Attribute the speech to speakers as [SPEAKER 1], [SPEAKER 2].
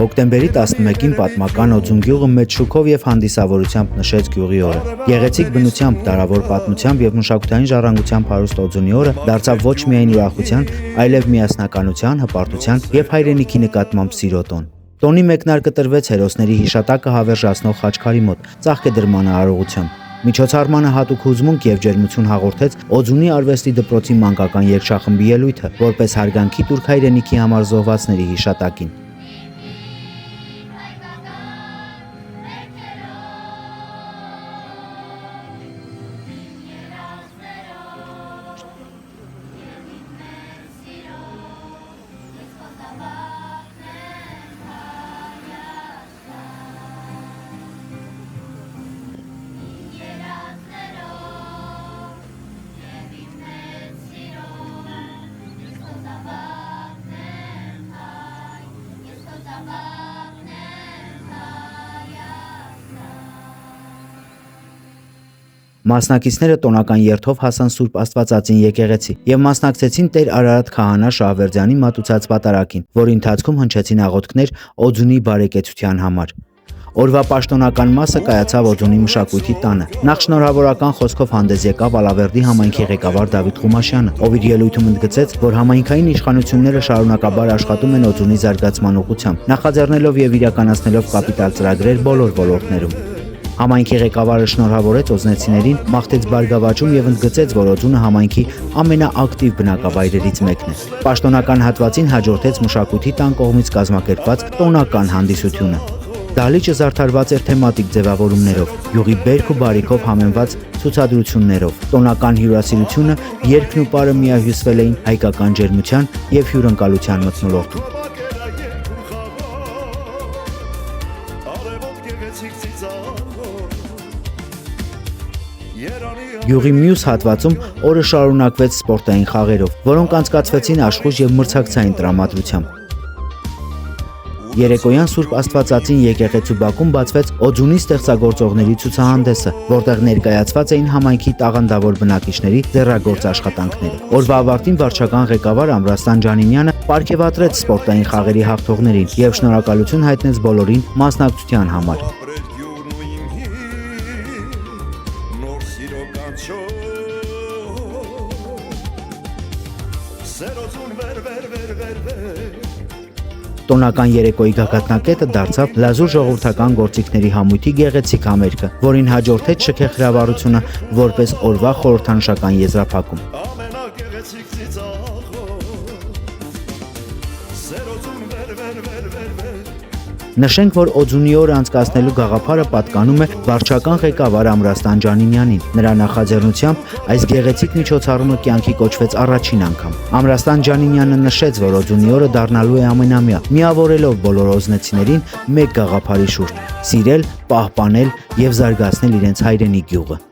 [SPEAKER 1] Հոկտեմբերի 11-ին պատմական Օձուն գյուղը մեծ շուքով եւ հանդիսավորությամբ նշեց գյուղի օրը։ Գեղեցիկ բնությամբ, տարավոր պատմությամբ եւ մշակութային ժառանգությամբ հարուստ Օձունի օրը դարձավ ոչ միայն ուրախության, այլև միասնականության, հպարտության եւ հայրենիքի նկատմամբ սիրո տոն։ Տոնի մեկնարկը տրվեց հերոսների հիշատակը հավերժացնող խաչքարի մոտ, ծաղկեդրման արարողությամբ։ Միջոցառմանը հատուկ հուզմունք եւ ջերմություն հաղորդեց Օձունի արվեստի դպրոցի մանկական երգչախմբի ելույթը, որպես հարգանքի տուրք հայրենիքի համար զոհվածների հիշատակին։ Մասնակիցները տոնական երթով հասան Սուրբ Աստվածածին եկեղեցի եւ մասնակցեցին Տեր Արարատ քահանա Շահվերդյանի մատուցած պատարագին, որի ընթացքում հնչեցին աղոթքներ Օձունի բարեկեցության համար։ Օրվա պաշտոնական մասը կայացավ Օձունի մշակույթի տանը։ Նախ շնորհավորական խոսքով հանդես եկավ Ալավերդի համայնքի ղեկավար Դավիթ Խումաշյանը, ով իր ելույթում ընդգծեց, որ համայնքային իշխանությունները շարունակաբար աշխատում են Օձունի զարգացման ուղղությամբ, նախաձեռնելով եւ իրականացնելով կապիտալ ծրագրեր բոլոր ոլորտներում։ Համայնքի ղեկավարը շնորհավորեց օձնեցիներին, մաղթեց բարգավաճում եւ ընդգծեց, որ Օձունը համայնքի ամենաակտիվ բնակավայրերից մեկն է։ Պաշտոնական հատվածին հաջորդեց մշակույթի տան կողմից կազմակերպված տոնական հանդիսությունը։ Դահլիճը զարդարված էր թեմատիկ ձևավորումներով, յուղի բերք ու բարիքով համեմված ցուցադրություններով։ Տոնական հյուրասիրությունը, երգն ու պարը միահյուսվել էին հայկական ջերմության եւ հյուրընկալության մթնոլորտում։ Գյուղի մյուս հատվածում օրը շարունակվեց սպորտային խաղերով, որոնք անցկացվեցին աշխույժ եւ մրցակցային տրամադրությամբ։ Երեկոյան Սուրբ Աստվածածին եկեղեցու բակում բացվեց Օձունի ստեղծագործողների ցուցահանդեսը, որտեղ ներկայացված էին համայնքի տաղանդավոր բնակիչների ձեռագործ աշխատանքները։ Օրվա ավարտին վարչական ղեկավար Ամրաստան Ջանիմյանը պարգևատրեց սպորտային խաղերի հաղթողներին եւ շնորհակալություն հայտնեց բոլորին մասնակցության համար։ Տոնական երեկոյի գագաթնակետը դարձավ լազուր ժողովրդական գործիքների համույթի գեղեցիկ համերգը, որին հաջորդեց շքեղ հրավառությունը որպես օրվա խորհրդանշական եզրափակում։ Նշենք, որ Օձունի օրը անցկացնելու գաղափարը պատկանում է վարչական ղեկավար Ամրաստան Ջանիմյանին։ Նրա նախաձեռնությամբ այս գեղեցիկ միջոցառումը կյանքի կոչվեց առաջին անգամ։ Ամրաստան Ջանիմյանը նշեց, որ Օձունի օրը դառնալու է ամենամյա, միավորելով բոլոր օձնեցիներին մեկ գաղափարի շուրջ՝ սիրել, պահպանել եւ զարգացնել իրենց հայրենի գյուղը։